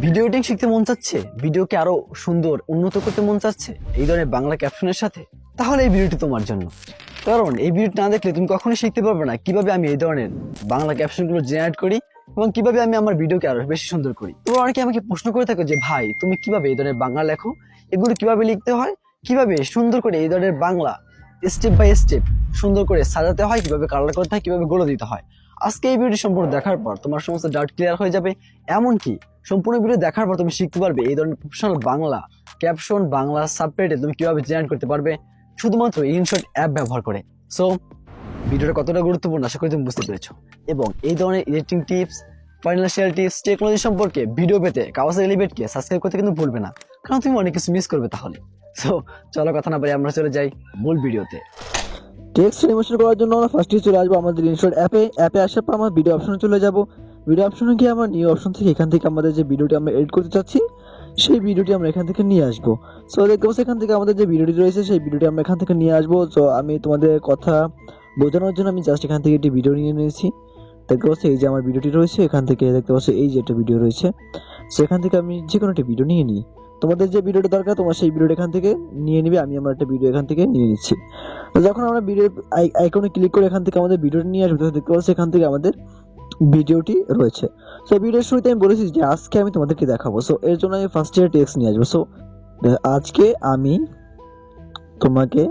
Video editing শিখতে মন চাচ্ছে, ভিডিওকে আরো সুন্দর উন্নত করতে মন চাচ্ছে এই ধরনের বাংলা ক্যাপশনের সাথে, তাহলে এই ভিডিওটি তোমার জন্য। কারণ এই ভিডিওটি না দেখলে তুমি কখনোই শিখতে পারবে না কিভাবে আমি এই ধরনের বাংলা ক্যাপশনগুলো জেনারেট করি এবং কিভাবে আমি আমার ভিডিওকে আরো বেশি সুন্দর করি। তোমরা অনেকে আমাকে প্রশ্ন করে থাকো যে ভাই তুমি কিভাবে এই ধরনের বাংলা লেখো, এগুলো কিভাবে লিখতে হয়, কিভাবে সুন্দর করে এই ধরনের বাংলা স্টেপ বাই স্টেপ সুন্দর করে সাজাতে হয়, কিভাবে কালার করতে হয়, কিভাবে গোলো দিতে হয়। আজকে এই ভিডিও সম্পূর্ণ দেখার পর তোমার সমস্ত ডাউট ক্লিয়ার হয়ে যাবে। এমনকি সম্পূর্ণ ভিডিও দেখার পর তুমি শিখতে পারবে এই ধরনের professional Bangla caption, Bangla subtitle তুমি কিভাবে জেনারেট করতে পারবে শুধুমাত্র ইনশট অ্যাপ ব্যবহার করে। সো ভিডিওটা কতটা গুরুত্বপূর্ণ আশা করি তুমি বুঝতে পেরেছো। এবং এই ধরনের editing tips, financial tips, technology সম্পর্কে ভিডিও পেতে কাওয়াসাকি এলিভেটকে সাবস্ক্রাইব করতে কিন্তু ভুলবে না, কারণ তুমি অনেক কিছু মিস করবে তাহলে। সো চলো কথা না বলে আমরা চলে যাই মূল ভিডিওতে। টেক্সট অ্যানিমেশন করার জন্য আমরা ফার্স্টে চলে আসবো আমাদের ইনশট অ্যাপে আসার পর আমরা ভিডিও অপশনে চলে যাব। ভিডিও অপশনে গিয়ে আমরা নিউ অপশন থেকে এখান থেকে আমাদের যে ভিডিওটি আমরা এডিট করতে চাচ্ছি সেই ভিডিওটি আমরা এখান থেকে নিয়ে আসবো। সো দেখতে পাচ্ছি এখান থেকে আমাদের যে ভিডিওটি রয়েছে সেই ভিডিওটি আমরা এখান থেকে নিয়ে আসবো। সো আমি তোমাদের কথা বোঝানোর জন্য আমি জাস্ট এখান থেকে একটি ভিডিও নিয়ে নিয়েছি। দেখতে পাচ্ছি এই যে আমার ভিডিওটি রয়েছে, এখান থেকে দেখতে পাচ্ছি এই যে একটা ভিডিও রয়েছে। সেখান থেকে আমি যে কোনো একটা ভিডিও নিয়ে নিই। তোমাদের যে ভিডিওটা দরকার তোমরা সেই ভিডিওটা এখান থেকে নিয়ে নিবে। আমি আমার একটা ভিডিও এখান থেকে নিয়ে নিচ্ছি। যখন আমরা ভিডিও আইকনে ক্লিক করে এখান থেকে আমাদের ভিডিওটি নিয়ে আসবো, দেখতে পাচ্ছি এখান থেকে আমাদের ভিডিওটি রয়েছে। সো ভিডিওর শুরুতে আমি বলেছি যে আজকে আমি তোমাদেরকে দেখাবো। সো এর জন্য আমি ফার্স্ট ইয়ার টেক্সট নিয়ে আসবো। সো আজকে আমি তোমাকে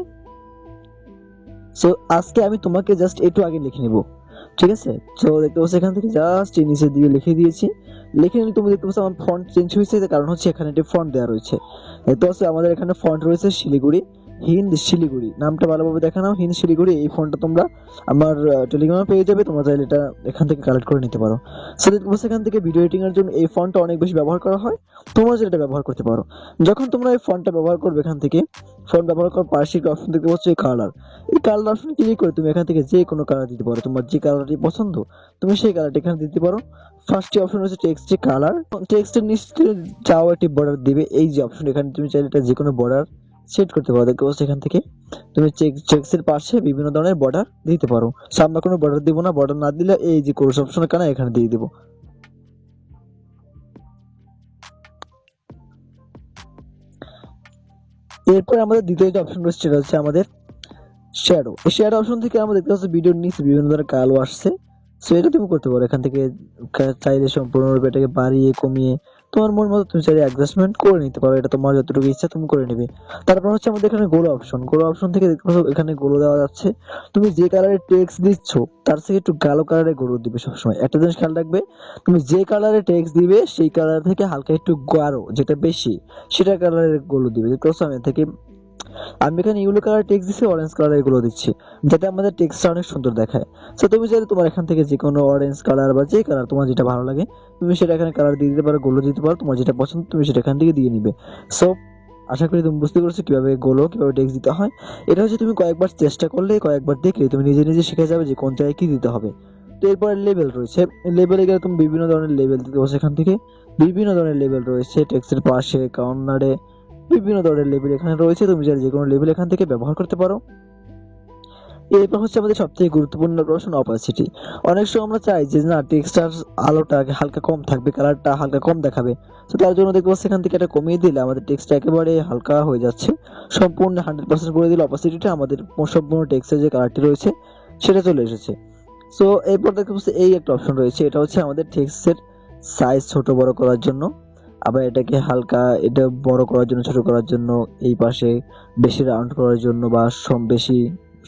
তোমাকে জাস্ট একটু আগে লিখে নিব, ঠিক আছে? সো দেখতে পাচ্ছি এখান থেকে জাস্ট নিচের দিকে লিখে দিয়েছি। লিখে নিলে তুমি দেখতে পাচ্ছ আমার ফন্ট চেঞ্জ হয়েছে, কারণ হচ্ছে এখানে একটি ফন্ট দেওয়া রয়েছে। দেখতে পাচ্ছি আমাদের এখানে ফন্ট রয়েছে শিলিগুড়ি, হিন্দ শিলিগুড়ি, নামটা ভালোভাবে দেখে নাও, হিন্দ শিলিগুড়ি। এই ফন্টটা তোমরা আমার টেলিগ্রামে পেয়ে যাবে, তোমরা চাইলে এটা এখান থেকে কালেক্ট করে নিতে পারো। সো দেখতে পাচ্ছি এখান থেকে ভিডিও এডিটিং এর জন্য এই ফন্টটা অনেক বেশি ব্যবহার করা হয়, তোমরা যেটা ব্যবহার করতে পারো। যখন তোমরা এই ফন্টটা ব্যবহার করবে, এখান থেকে ফন্ট ব্যবহার করার পাশে একটা অপশন দেখতে পাচ্ছ এই কালার। এই কালার অপশন ক্লিক করে তুমি এখান থেকে যে কোনো কালার দিতে পারো, তোমার যে কালারটি পছন্দ তুমি সেই কালারটি এখানে দিতে পারো। ফার্স্টে অপশন হচ্ছে টেক্সটে কালার, টেক্সটের নিচে চাও একটি বর্ডার দিবে। এই যে অপশন এখানে তুমি চাইলে এটা যে কোনো বর্ডার সেট করতে পারো। দেখতে পাচ্ছ এখান থেকে তুমি চেক্সের পাশে বিভিন্ন ধরনের বর্ডার দিতে পারো। সামনে কোনো বর্ডার দিব না, বর্ডার না দিলে এই যে কোর্স অপশনের কারণে এখানে দিয়ে দিব। এরপর আমাদের দ্বিতীয় যে অপশন রয়েছে সেটা হচ্ছে আমাদের শ্যাডো। এই শ্যাডো অপশন থেকে আমরা দেখতে পাচ্ছি ভিডিওর নিচে বিভিন্ন ধরনের কালো আসছে। সো এটা তুমি করতে পারো, এখান থেকে চাইলে সম্পূর্ণরূপে এটাকে বাড়িয়ে কমিয়ে তোমার মন মতো তুমি চাইলে অ্যাডজাস্টমেন্ট করে নিতে পারো। এটা তোমার যতটুকু ইচ্ছা তুমি করে নেবে। তারপর হচ্ছে আমাদের এখানে গোলো অপশন থেকে দেখতে পাচ্ছ এখানে গোলো দেওয়া যাচ্ছে। তুমি যে কালারের টেক্সট দিচ্ছ তার থেকে একটু কালো কালারের গোলো দিবে সবসময়। একটা জিনিস খেয়াল রাখবে, তুমি যে কালারের টেক্সট দিবে সেই কালার থেকে হালকা একটু গাঢ় যেটা বেশি সেটা কালারের গোলো দিবে। দেখতে পাচ্ছ আমি এখানে ইয়েলো কালার টেক্সট দিচ্ছি, অরেঞ্জ কালার এগুলো দিচ্ছি, যাতে আমাদের টেক্সটটা অনেক সুন্দর দেখায়। সো তুমি চাইলে তোমার এখান থেকে যে কোনো অরেঞ্জ কালার বা যে কালার তোমার যেটা ভালো লাগে তুমি সেটা এখানে কালার দিয়ে দিতে পারো, গোলো দিতে পারো, তোমার যেটা পছন্দ তুমি সেটা এখান থেকে দিয়ে নিবে। সো আশা করি তুমি বুঝতে পারছো কিভাবে টেক্সট দিতে হয়। এটা হচ্ছে তুমি কয়েকবার চেষ্টা করলে, কয়েকবার দেখলে তুমি নিজে নিজে শিখে যাবে যে কোন জায়গায় কি দিতে হবে। তো এরপরে লেভেল রয়েছে, লেভেলে গেলে তুমি বিভিন্ন ধরনের লেভেল দিতে পারছো। এখান থেকে বিভিন্ন ধরনের লেভেল রয়েছে, টেক্সটের পাশে, কর্নারে বিভিন্ন ধরনের লেভেল এখানে রয়েছে, তুমি যে কোনো লেভেল এখান থেকে ব্যবহার করতে পারো। এরপর হচ্ছে আমাদের সবথেকে গুরুত্বপূর্ণ প্রশ্ন অপাসিটি। অনেক সময় আমরা চাই যে না টেক্সটার আলোটা হালকা কম থাকবে, কালারটা হালকা কম দেখাবে। তো তার জন্য দেখবো সেখান থেকে এটা কমিয়ে দিলে আমাদের টেক্সটটা একেবারে হালকা হয়ে যাচ্ছে। সম্পূর্ণ 100% করে দিলে অপাসিটিটা আমাদের সম্পূর্ণ টেক্সটের যে কালারটি রয়েছে সেটা চলে এসেছে। সো এরপর দেখতে পাচ্ছি এই একটা অপশন রয়েছে, এটা হচ্ছে আমাদের টেক্সটের সাইজ ছোট বড় করার জন্য। আবার এটাকে হালকা এটা বড় করার জন্য, ছোট করার জন্য, এই পাশে বেশি রাউন্ড করার জন্য বা বেশি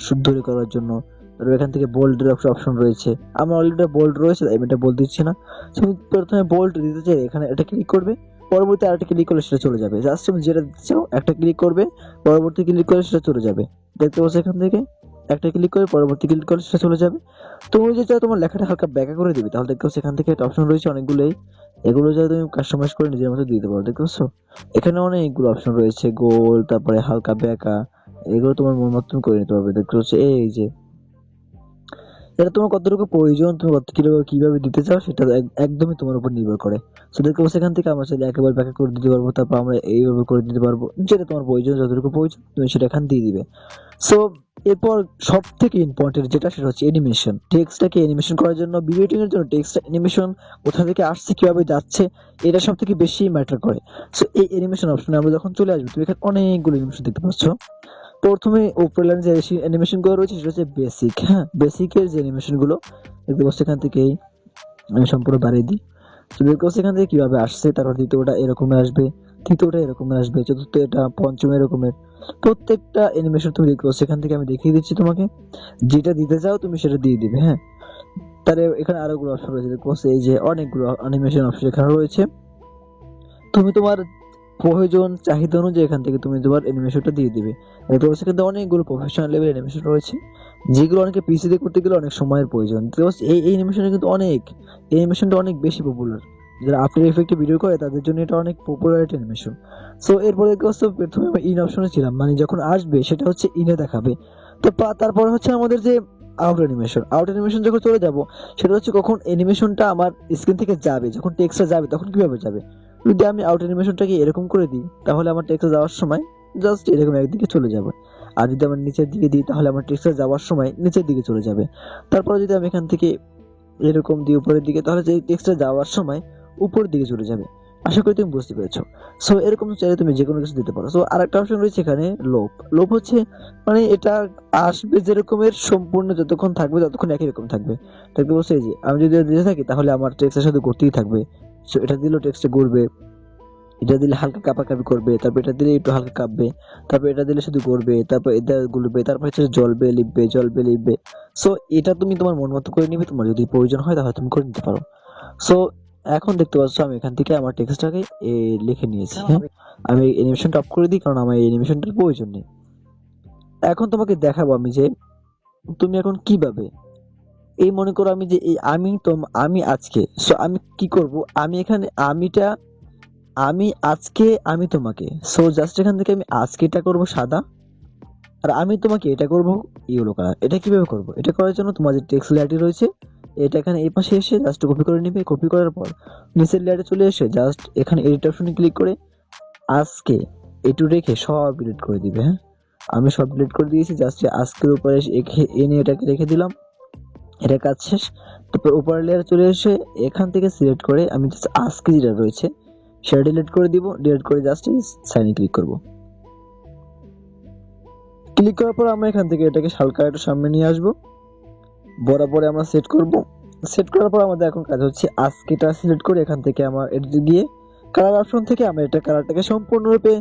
শুদ্ধ করার জন্য। তারপর এখান থেকে বোল্ডের অপশন রয়েছে, আমার অলরেডি বোল্ড রয়েছে আমি এটা বলতে দিচ্ছি না। তুমি প্রথমে বোল্ড দিতে চাই এখানে এটা ক্লিক করবে, পরবর্তী আরেকটা ক্লিক করলে সেটা চলে যাবে। জাস্ট তুমি যেটা দিতে চাও একটা ক্লিক করবে, পরবর্তী ক্লিক করলে সেটা চলে যাবে। দেখতে পাচ্ছ এখান থেকে একটা ক্লিক করে পরবর্তী ক্লিক করলে সেটা চলে যাবে। তুমি যে চাও তোমার লেখাটা হালকা ব্যাকা করে দিবে, তাহলে দেখতে পাচ্ছ এখান থেকে একটা অপশন রয়েছে অনেকগুলোই, এগুলো যাতে তুমি কাস্টমাইজ করে নিজের মতো দিতে পারো। দেখতে পাচ্ছ এখানে অনেকগুলো অপশন রয়েছে, গোল, তারপরে হালকা ব্যাকা, এগুলো তোমার মন মতো করে নিতে পারবে। দেখতে পাচ্ছ এই যে এটা তোমার কতটুকু প্রয়োজন, তুমি কিভাবে দিতে চাও সেটা একদমই তোমার উপর নির্ভর করে। সো দেখো সেখান থেকে আমরা চাইলে একেবারে ব্যাখ্যা করে দিতে পারবো, তারপর আমরা এইভাবে করে দিতে পারবো, যেটা তোমার প্রয়োজন, যতটুকু প্রয়োজন তুমি সেটা এখান দিয়ে দিবে। সো এরপর সব থেকে ইম্পর্টেন্ট যেটা, সেটা হচ্ছে অ্যানিমেশন। টেক্সটটাকে অ্যানিমেশন করার জন্য, ভিডিও এডিটিং এর জন্য টেক্সট অ্যানিমেশন কোথা থেকে আসছে, কিভাবে যাচ্ছে, এটা সব থেকে বেশি ম্যাটার করে। সো এই অ্যানিমেশন অপশনে আমরা যখন চলে আসবো, তুমি এখানে অনেকগুলো অ্যানিমেশন দেখতে পাচ্ছ। প্রথমে উপরের লাইনে যে অ্যানিমেশন গুলো রয়েছে সেটা হচ্ছে বেসিক। হ্যাঁ, বেসিকের যে অ্যানিমেশন গুলো দেখতে পাচ্ছ, এখান থেকেই আমি সম্পূর্ণ বাড়িয়ে দিই। তো দেখতে পাচ্ছ এখান থেকে কিভাবে আসছে, তারপর দ্বিতীয়টা এরকমের আসবে, তৃতীয়টা এরকমের আসবে, চতুর্থ এটা, পঞ্চম এরকমের। প্রত্যেকটা অ্যানিমেশন তুমি দেখতে পাচ্ছ এখান থেকে আমি দেখিয়ে দিচ্ছি তোমাকে, যেটা দিতে চাও তুমি সেটা দিয়ে দিবে। হ্যাঁ, তাহলে এখানে আরো গুলো অপশন রয়েছে, দেখতে পাচ্ছ এই যে অনেকগুলো অ্যানিমেশন অপশন এখানে রয়েছে। তুমি তোমার প্রয়োজন চাহিদা অনুযায়ী এখান থেকে তুমি তোমার অ্যানিমেশনটা দিয়ে দিবে। দেখতে পাচ্ছ কিন্তু অনেকগুলো প্রফেশনাল লেভেল অ্যানিমেশন রয়েছে, যেগুলো অনেকে পিসি দিয়ে করতে গেলে অনেক সময়ের প্রয়োজন। দেখতে পাচ্ছ এই অ্যানিমেশনটা কিন্তু এই অ্যানিমেশনটা অনেক বেশি পপুলার। যারা আফটার ইফেক্টে ভিডিও করে তাদের জন্য এটা অনেক পপুলার একটা অ্যানিমেশন। সো এরপরে দেখতে পাচ্ছ প্রথমে আমরা ইন অপশনে ছিলাম, মানে যখন আসবে সেটা হচ্ছে ইনে দেখাবে। তো তারপরে হচ্ছে আমাদের যে আউট অ্যানিমেশন যখন চলে যাব, সেটা হচ্ছে কখন অ্যানিমেশনটা আমার স্ক্রিন থেকে যাবে, যখন টেক্সটটা যাবে তখন কিভাবে যাবে। যদি আমি আউট অ্যানিমেশনটাকে এরকম করে দিই, তাহলে আমার টেক্সটে যাওয়ার সময় জাস্ট এরকম একদিকে চলে যাবে। আর যদি আমার নিচের দিকে দিই, তাহলে আমার টেক্সটে যাওয়ার সময় নিচের দিকে চলে যাবে। তারপরে যদি আমি এখান থেকে এরকম দিই উপরের দিকে, তাহলে যে টেক্সটটা যাওয়ার সময় উপরের দিকে চলে যাবে। আশা করি তুমি বুঝতে পেরেছো। সো এরকম চাইলে তুমি যে কোনো কিছু দিতে পারো। সো আরেকটা অপশন রয়েছে এখানে, লোপ। লোপ হচ্ছে মানে এটা আসবে যেরকমের সম্পূর্ণ যতক্ষণ থাকবে ততক্ষণ একই রকম থাকবে। দেখতে পাচ্ছ এই যে আমি যদি দিতে থাকি তাহলে আমার টেক্সটের সাথে ঘুরতেই থাকবে। সো এটা দিলেও টেক্সটে ঘুরবে, এটা দিলে হালকা কাঁপাকাঁপি করবে, তারপর এটা দিলে একটু হালকা কাঁপবে, তারপর এটা দিলে শুধু গড়বে, তারপর এটা গুলবে, তারপর হচ্ছে জ্বলবে লিখবে, জ্বলবে লিখবে। সো এটা তুমি তোমার মন মতো করে নিবে, তোমার যদি প্রয়োজন হয় তাহলে তুমি করে নিতে পারো। সো এখন দেখতে পাচ্ছ আমি এখান থেকে আমার টেক্সটটাকে লিখে নিয়েছি। হ্যাঁ, আমি অ্যানিমেশনটা অফ করে দিই, কারণ আমার এই অ্যানিমেশনটার প্রয়োজন নেই। এখন তোমাকে দেখাবো আমি যে তুমি এখন কিভাবে, এই মনে করো আমি যে এই আমি আজকে, সো আমি কি করব, আমি এখানে আমি আজকে আমি তোমাকে, সো জাস্ট এখান থেকে আমি আজকে এটা করব সাদা, আর আমি তোমাকে এটা করব ইয়েলো কালার। এটা কিভাবে করব, এটা করার জন্য তোমার যে টেক্সট লেয়ারটি রয়েছে এটা এখানে এই পাশে এসে জাস্ট কপি করে নিবে। কপি করার পর নিচের লেয়ারে চলে এসে জাস্ট এখানে এডিট অপশনে ক্লিক করে আজকে একটু রেখে সব ডিলিট করে দিবে। হ্যাঁ, আমি সব ডিলিট করে দিয়েছি, জাস্ট আজকের উপরে এনে এটাকে রেখে দিলাম। এটা কাজ শেষ। তারপর উপরের লেয়ারে চলে এসে এখান থেকে সিলেক্ট করে আমি জাস্ট আজকে যেটা রয়েছে সেটা ডিলিট করে দিব। ডিলিট করে জাস্ট সাইনে ক্লিক করব। ক্লিক করার পর আমরা এখান থেকে এটাকে হালকা একটু সামনে নিয়ে আসবো, বরাবরে আমরা সেট করব। সেট করার পর আমাদের এখন কাজ হচ্ছে আজকেটা সিলেক্ট করে এখান থেকে আমার এডিটে গিয়ে কালার অপশন থেকে আমরা এটা কালারটাকে সম্পূর্ণরূপে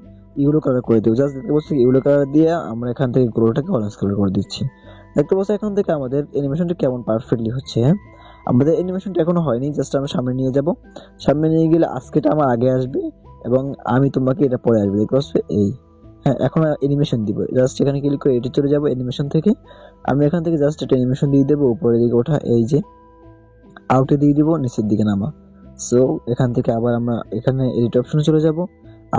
ইউলো কালার করে দেবো। জাস্ট দেখতে পাচ্ছি ইউলো কালার দিয়ে আমরা এখান থেকে গ্লোটাকে অরেঞ্জ কালার করে দিচ্ছি। দেখতে পাচ্ছি এখান থেকে আমাদের অ্যানিমেশনটা কেমন পারফেক্টলি হচ্ছে। হ্যাঁ, আমাদের অ্যানিমেশনটা এখনো হয়নি, জাস্ট আমরা সামনে নিয়ে যাব। সামনে নিয়ে গেলে আজকেটা আমার আগে আসবে এবং আমি তোমাকে এটা পরে আসবে। দেখতে পাচ্ছ এই, হ্যাঁ, এখন অ্যানিমেশন দিব। জাস্ট এখানে ক্লিক করে এডিট চলে যাব। অ্যানিমেশন থেকে আমি এখান থেকে জাস্ট একটা অ্যানিমেশন দিয়ে দেবো, উপরের দিকে ওঠা, এই যে আউটে দিয়ে দিব, নিচের দিকে নামা। সো এখান থেকে আবার আমরা এখানে এডিট অপশনে চলে যাব,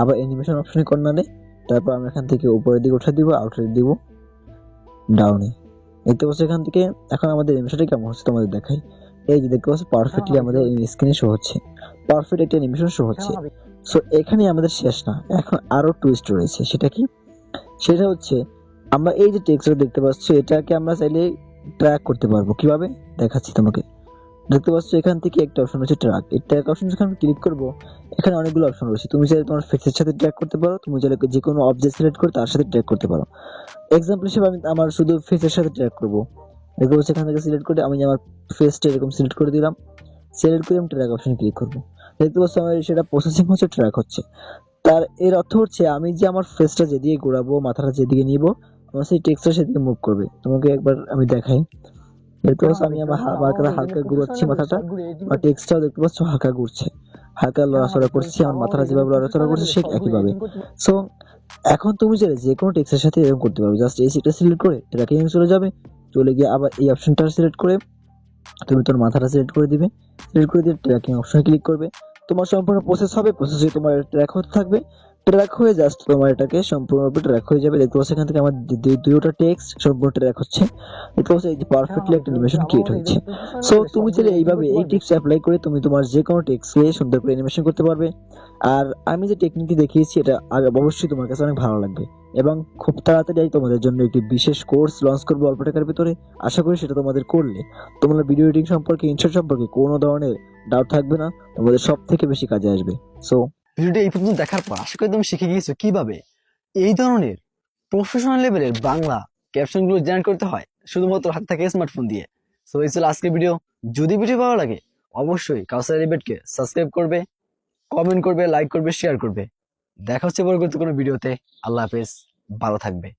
আবার অ্যানিমেশন অপশনে কর্নারে, তারপর আমরা এখান থেকে উপরের দিকে উঠে দিব, আউটে দিব ডাউনে। দেখতে পাচ্ছ এখান থেকে এখন আমাদের অ্যানিমেশনটা কেমন হচ্ছে তোমাদের দেখাই। এই যে দেখতে পাচ্ছ পারফেক্টলি আমাদের স্ক্রিনে শো হচ্ছে, পারফেক্ট একটা অ্যানিমেশন শো হচ্ছে। সো এখানে আমাদের শেষ না, এখন আরো টুইস্ট রয়েছে। সেটা কি, সেটা হচ্ছে আমরা এই যে টেক্সটটা দেখতে পাচ্ছ এটাকে আমরা চাইলে ট্র্যাক করতে পারবো। কিভাবে দেখাচ্ছি তোমাকে। দেখতে পাচ্ছ এখান থেকে একটা অপশন রয়েছে ট্র্যাক। এই ট্র্যাক অপশন যখন আমি ক্লিক করব, এখানে অনেকগুলো অপশন রয়েছে। তুমি চাইলে তোমার ফেসের সাথে ট্র্যাক করতে পারো, তুমি চাইলে যে কোনো অবজেক্ট সিলেক্ট করে তার সাথে ট্র্যাক করতে পারো। এক্সাম্পল হিসেবে আমি আমার শুধু ফেসের সাথে ট্র্যাক করব। দেখতে পাচ্ছ এখান থেকে সিলেক্ট করে আমি আমার ফেসটা এরকম সিলেক্ট করে দিলাম। সিলেক্ট করে আমি ট্র্যাক অপশনে ক্লিক করব। দেখতে পাচ্ছ আমার সেটা প্রসেসিং হচ্ছে, ট্র্যাক হচ্ছে। তার এর অর্থ হচ্ছে আমি যে আমার ফেসটা যেদিকে ঘোরাবো, মাথাটা যেদিকে নিব, আমার সেই টেক্সটটা সেদিকে মুভ করবে। তোমাকে একবার আমি দেখাই। দেখতে পাচ্ছ আমি আমার হালকা ঘুরাচ্ছি মাথাটা, আর টেক্সটটাও দেখতে পাচ্ছ হালকা ঘুরছে, হালকা লড়াচড়া করছি। আমার মাথাটা যেভাবে লড়াচড়া করছে ঠিক একইভাবে। সো এখন তুমি চাইলে যে কোনো টেক্সটের সাথে এরকম করতে পারবে। জাস্ট এই সিটটা সিলেক্ট করে ট্র্যাকিং চলে যাবে, চলে গিয়ে আবার এই অপশনটা সিলেক্ট করে তুমি তোমার মাথাটা সিলেক্ট করে দিবে। সিলেক্ট করে দিয়ে ট্র্যাকিং অপশনে ক্লিক করবে। তোমার সম্পূর্ণ প্রসেস হবে, প্রসেসে তোমার ট্র্যাক হতে থাকবে। ট্র্যাক হয়ে জাস্ট তোমার এটাকে সম্পূর্ণরূপে ট্র্যাক হয়ে যাবে। দেখতে পাচ্ছ এখান থেকে আমার দুইটা টেক্সট সম্পূর্ণ ট্র্যাক হচ্ছে। দেখতে পাচ্ছ এই যে পারফেক্টলি একটা অ্যানিমেশন ক্রিয়েট হয়েছে। সো তুমি চাইলে এইভাবে এই টিপস অ্যাপ্লাই করে তুমি তোমার যে কোনো টেক্সটকে সুন্দর করে অ্যানিমেশন করতে পারবে। আর আমি যে টেকনিকটি দেখিয়েছি এটা অবশ্যই তোমার কাছে অনেক ভালো লাগবে, এবং খুব তাড়াতাড়ি তোমাদের জন্য একটি বিশেষ কোর্স লঞ্চ করবো অল্প টাকার ভিতরে। আশা করি সেটা তোমাদের করলে তোমরা ভিডিও এডিটিং সম্পর্কে, ইনশট সম্পর্কে কোনো ধরনের ডাউট থাকবে না, তোমাদের সব থেকে বেশি কাজে আসবে। সো ভিডিওটি এই পর্যন্ত দেখার পর আশা করি তুমি শিখে গিয়েছো কিভাবে এই ধরনের প্রফেশনাল লেভেলের বাংলা ক্যাপশনগুলো জেনারেট করতে হয় শুধুমাত্র হাতে থাকে স্মার্টফোন দিয়ে। সো এই ছিল আজকের ভিডিও। যদি ভিডিও ভালো লাগে অবশ্যই কাউসার এলিভেটকে সাবস্ক্রাইব করবে, কমেন্ট করবে, লাইক করবে, শেয়ার করবে। দেখা হচ্ছে পরবর্তী কোনো ভিডিওতে। আল্লাহ হাফেজ, ভালো থাকবে।